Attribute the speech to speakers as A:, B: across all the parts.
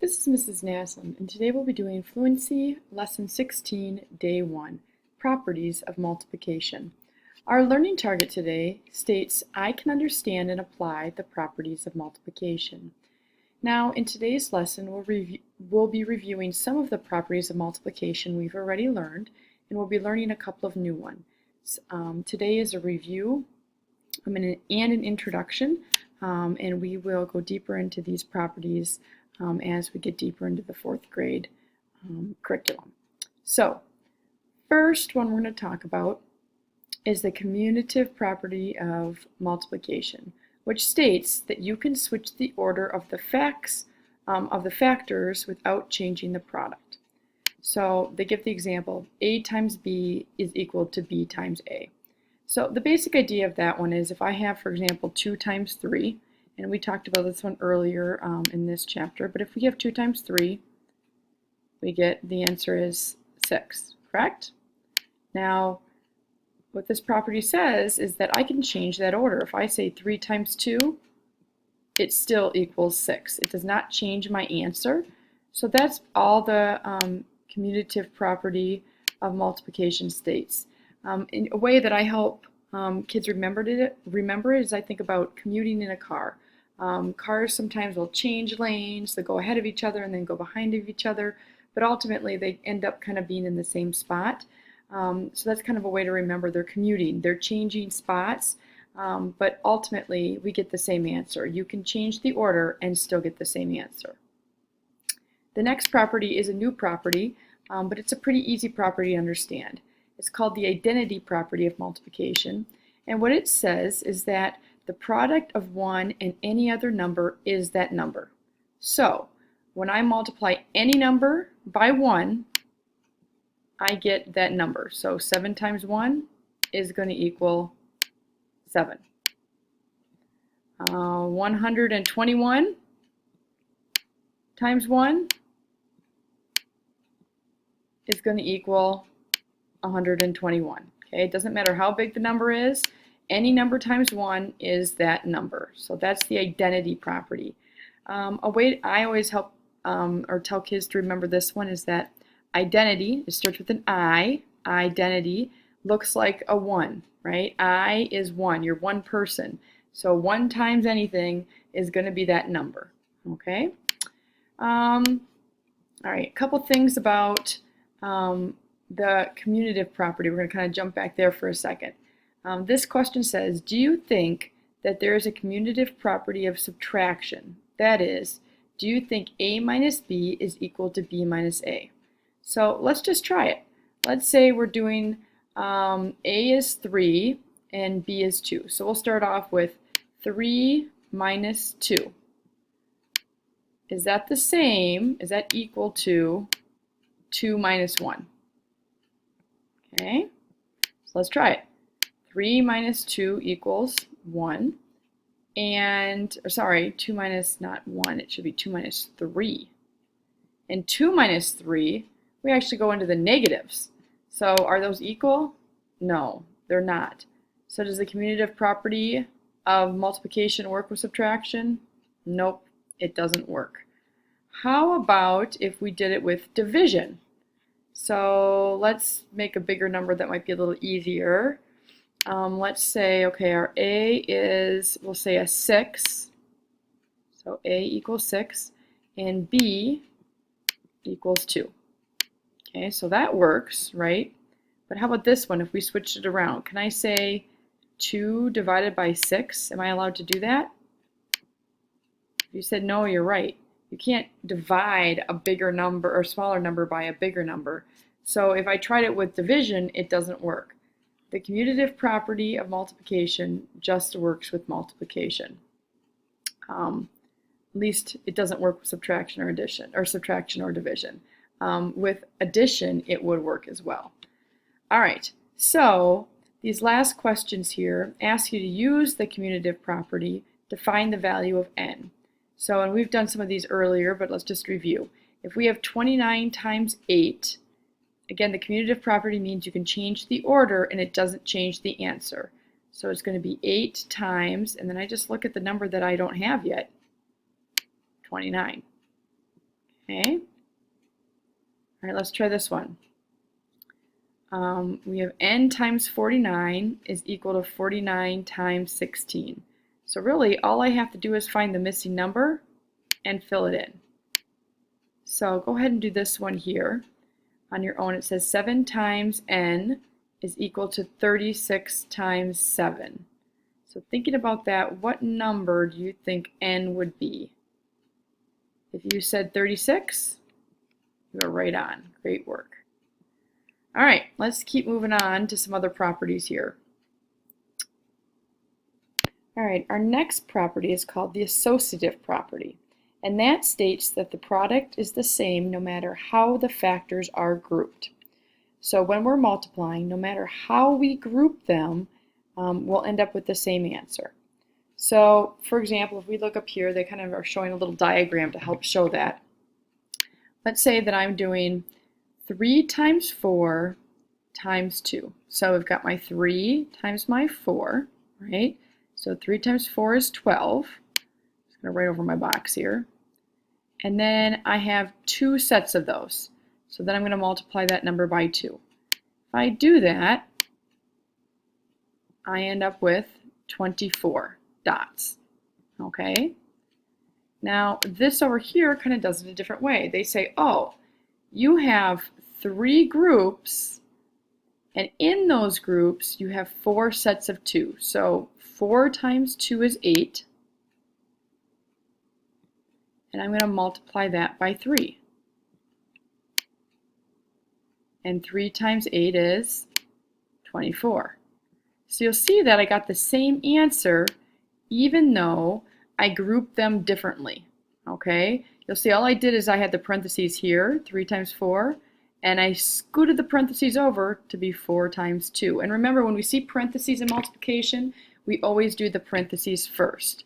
A: This is Mrs. Naslin, and today we'll be doing Fluency, Lesson 16, Day 1, Properties of Multiplication. Our learning target today states, I can understand and apply the properties of multiplication. Now, in today's lesson, we'll be reviewing some of the properties of multiplication we've already learned, and we'll be learning a couple of new ones. Today is a review and an introduction, and we will go deeper into these properties as we get deeper into the fourth grade curriculum. So, first one we're going to talk about is the commutative property of multiplication, which states that you can switch the order of the factors without changing the product. So they give the example, A times B is equal to B times A. So the basic idea of that one is if I have, for example, 2 times 3, and we talked about this one earlier in this chapter, but if we have 2 times 3, we get the answer is 6, correct? Now, what this property says is that I can change that order. If I say 3 times 2, it still equals 6. It does not change my answer. So that's all the commutative property of multiplication states. In a way that I help kids remember it is I think about commuting in a car. Cars sometimes will change lanes, they go ahead of each other and then go behind of each other, but ultimately they end up kind of being in the same spot. So that's kind of a way to remember they're commuting. They're changing spots, but ultimately we get the same answer. You can change the order and still get the same answer. The next property is a new property, but it's a pretty easy property to understand. It's called the identity property of multiplication, and what it says is that the product of 1 and any other number is that number. So, when I multiply any number by 1, I get that number. So 7 times 1 is going to equal 7. 121 times 1 is going to equal 121. Okay, it doesn't matter how big the number is. Any number times 1 is that number. So that's the identity property. A way I always help or tell kids to remember this one is that identity, it starts with an I, identity, looks like a 1, right? I is 1, you're one person. So 1 times anything is going to be that number, okay? All right, a couple things about the commutative property. We're going to kind of jump back there for a second. This question says, do you think that there is a commutative property of subtraction? That is, do you think A minus B is equal to B minus A? So let's just try it. Let's say we're doing A is 3 and B is 2. So we'll start off with 3 minus 2. Is that the same? Is that equal to 2 minus 1? Okay, so let's try it. 3 minus 2 equals 1. And, or sorry, 2 minus not 1, it should be 2 minus 3. And 2 minus 3, we actually go into the negatives. So are those equal? No, they're not. So does the commutative property of multiplication work with subtraction? Nope, it doesn't work. How about if we did it with division? So let's make a bigger number that might be a little easier. Let's say, okay, our A is, we'll say a 6. So A equals 6, and B equals 2. Okay, so that works, right? But how about this one if we switched it around? Can I say 2 divided by 6? Am I allowed to do that? If you said no, you're right. You can't divide a bigger number or smaller number by a bigger number. So if I tried it with division, it doesn't work. The commutative property of multiplication just works with multiplication. At least it doesn't work with subtraction or addition, or subtraction or division. With addition, it would work as well. All right, so these last questions here ask you to use the commutative property to find the value of n. So, and we've done some of these earlier, but let's just review. If we have 29 times 8, again, the commutative property means you can change the order and it doesn't change the answer. So it's going to be 8 times, and then I just look at the number that I don't have yet, 29. Okay. All right, let's try this one. We have n times 49 is equal to 49 times 16. So really, all I have to do is find the missing number and fill it in. So go ahead and do this one here on your own. It says 7 times n is equal to 36 times 7. So thinking about that, what number do you think n would be? If you said 36, you are right on. Great work. All right, let's keep moving on to some other properties here. All right, our next property is called the associative property, and that states that the product is the same no matter how the factors are grouped. So when we're multiplying, no matter how we group them, we'll end up with the same answer. So, for example, if we look up here, they kind of are showing a little diagram to help show that. Let's say that I'm doing 3 times 4 times 2. So I've got my 3 times my 4, right? So 3 times 4 is 12. I'm just going to write over my box here. And then I have 2 sets of those. So then I'm going to multiply that number by 2. If I do that, I end up with 24 dots. Okay? Now, this over here kind of does it a different way. They say, oh, you have 3 groups, and in those groups, you have 4 sets of 2. So 4 times 2 is 8, and I'm going to multiply that by 3. And 3 times 8 is 24. So you'll see that I got the same answer even though I grouped them differently. Okay? You'll see all I did is I had the parentheses here, 3 times 4, and I scooted the parentheses over to be 4 times 2. And remember, when we see parentheses in multiplication, we always do the parentheses first.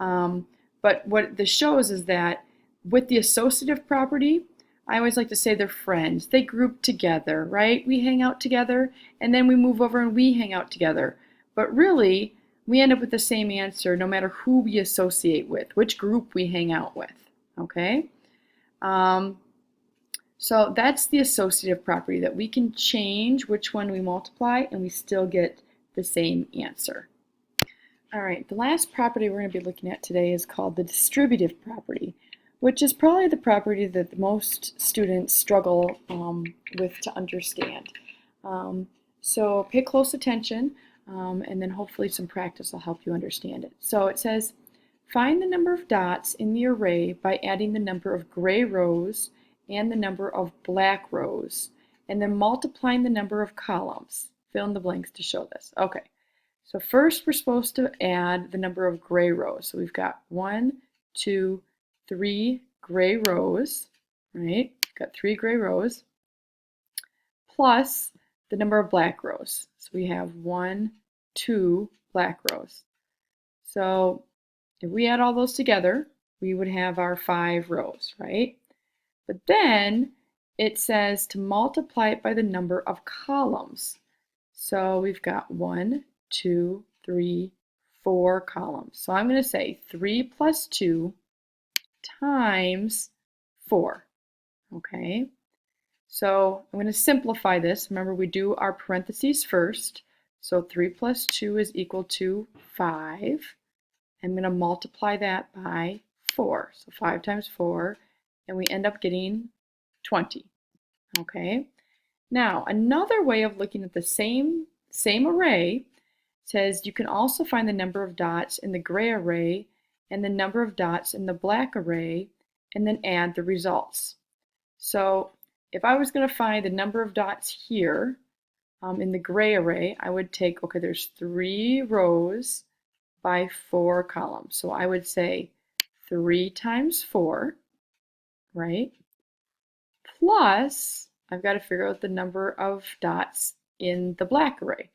A: But what this shows is that with the associative property, I always like to say they're friends. They group together, right? We hang out together, and then we move over and we hang out together. But really, we end up with the same answer no matter who we associate with, which group we hang out with, okay? So that's the associative property, that we can change which one we multiply and we still get the same answer. All right, the last property we're going to be looking at today is called the distributive property, which is probably the property that most students struggle with to understand. So pay close attention, and then hopefully some practice will help you understand it. So it says, find the number of dots in the array by adding the number of gray rows and the number of black rows, and then multiplying the number of columns. Fill in the blanks to show this. Okay, so first we're supposed to add the number of gray rows. So we've got 1, 2, 3 gray rows, right? Got 3 gray rows, plus the number of black rows. So we have 1, 2 black rows. So if we add all those together, we would have our 5 rows, right? But then it says to multiply it by the number of columns. So we've got 1, 2, 3, 4 columns. So I'm going to say 3 plus 2 times 4. Okay? So I'm going to simplify this. Remember, we do our parentheses first. So 3 plus 2 is equal to 5. I'm going to multiply that by 4. So 5 times 4, and we end up getting 20. Okay? Now, another way of looking at the same array says you can also find the number of dots in the gray array and the number of dots in the black array, and then add the results. So if I was going to find the number of dots here in the gray array, I would take, okay, there's 3 rows by 4 columns. So I would say 3 times 4, right? Plus, I've got to figure out the number of dots in the black array.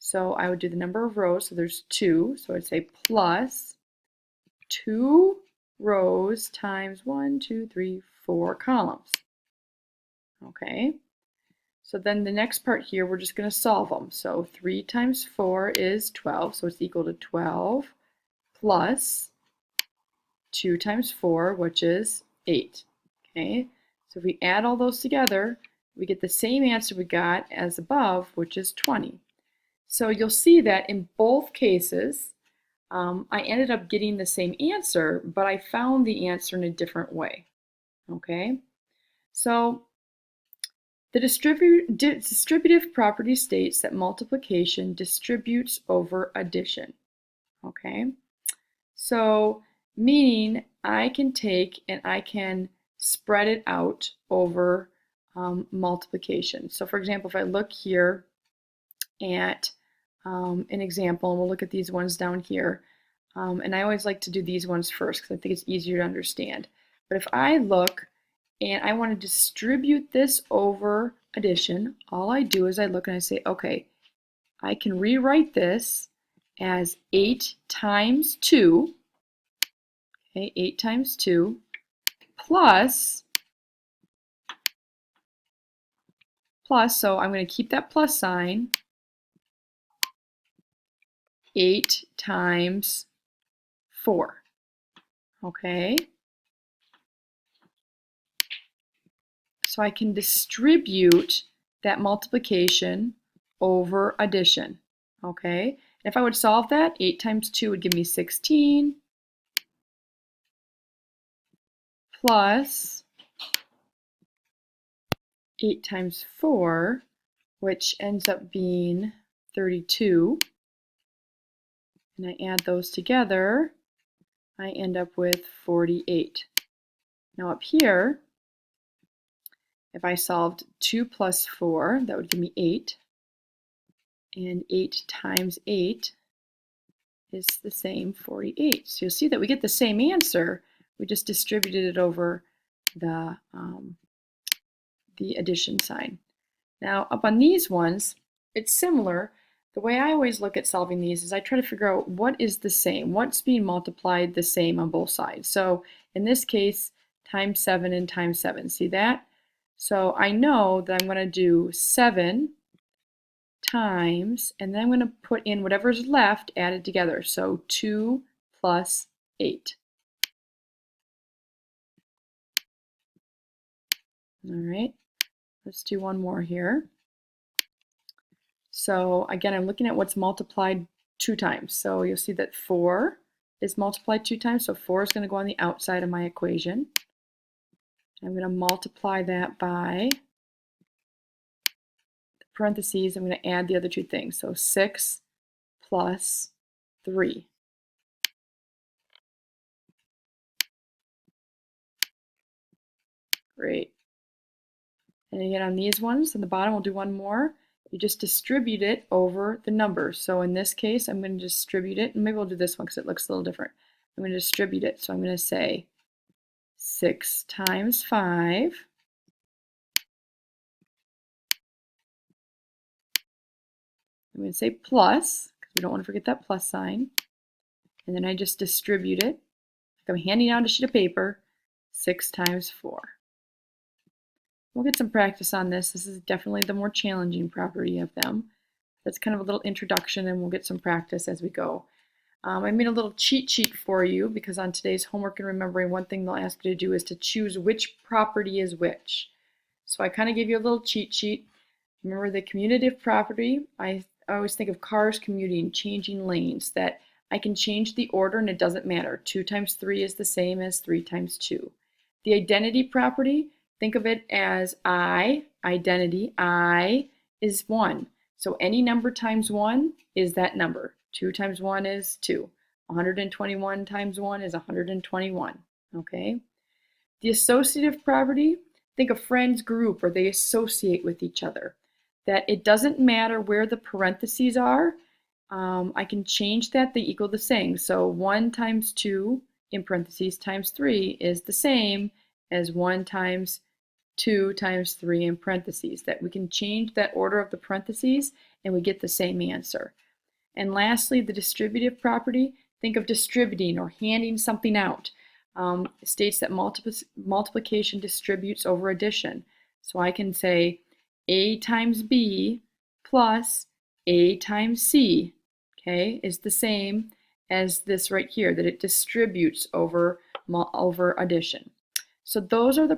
A: So I would do the number of rows, so there's 2. So I'd say plus 2 rows times 1, 2, 3, 4 columns. Okay, so then the next part here, we're just going to solve them. So 3 times 4 is 12, so it's equal to 12 plus 2 times 4, which is 8. Okay, so if we add all those together, we get the same answer we got as above, which is 20. So you'll see that in both cases, I ended up getting the same answer, but I found the answer in a different way. Okay, so the distributive property states that multiplication distributes over addition. Okay, so meaning I can take and I can spread it out over multiplication. So for example, if I look here at an example, and we'll look at these ones down here, and I always like to do these ones first because I think it's easier to understand. But if I look and I want to distribute this over addition, all I do is I look and I say, okay, I can rewrite this as 8 times 2, okay, 8 times 2, plus, so I'm going to keep that plus sign, 8 times 4, okay? So I can distribute that multiplication over addition, okay? And if I would solve that, 8 times 2 would give me 16, plus 8 times 4, which ends up being 32. And I add those together, I end up with 48. Now up here, if I solved 2 plus 4, that would give me 8. And 8 times 8 is the same 48. So you'll see that we get the same answer. We just distributed it over the addition sign. Now up on these ones, it's similar. The way I always look at solving these is I try to figure out what is the same, what's being multiplied the same on both sides. So in this case, times 7 and times 7. See that? So I know that I'm going to do 7 times, and then I'm going to put in whatever's left added together. So 2 plus 8. All right, let's do one more here. So again, I'm looking at what's multiplied 2 times. So you'll see that 4 is multiplied 2 times. So 4 is going to go on the outside of my equation. I'm going to multiply that by the parentheses. I'm going to add the other two things. So 6 plus 3. Great. And again, on these ones, on the bottom, we'll do one more. You just distribute it over the numbers. So in this case, I'm going to distribute it, and maybe we'll do this one because it looks a little different. I'm going to distribute it. So I'm going to say 6 times 5 I'm going to say plus, because we don't want to forget that plus sign. And then I just distribute it, like I'm handing out a sheet of paper, 6 times 4. We'll get some practice on this. This is definitely the more challenging property of them. That's kind of a little introduction, and we'll get some practice as we go. I made a little cheat sheet for you because on today's homework and remembering, one thing they'll ask you to do is to choose which property is which. So I kind of gave you a little cheat sheet. Remember the commutative property, I always think of cars commuting, changing lanes, that I can change the order and it doesn't matter. 2 times 3 is the same as 3 times 2. The identity property, think of it as identity, I is 1. So any number times 1 is that number. 2 times 1 is 2. 121 times 1 is 121. Okay? The associative property, think of friends group, or they associate with each other. That it doesn't matter where the parentheses are. I can change that, they equal the same. So 1 times 2 in parentheses times 3 is the same as 1 times 2 times 3 in parentheses. That we can change that order of the parentheses and we get the same answer. And lastly, the distributive property, think of distributing or handing something out. It states that multiplication distributes over addition. So I can say A times B plus A times C, okay, is the same as this right here, that it distributes over addition. So those are the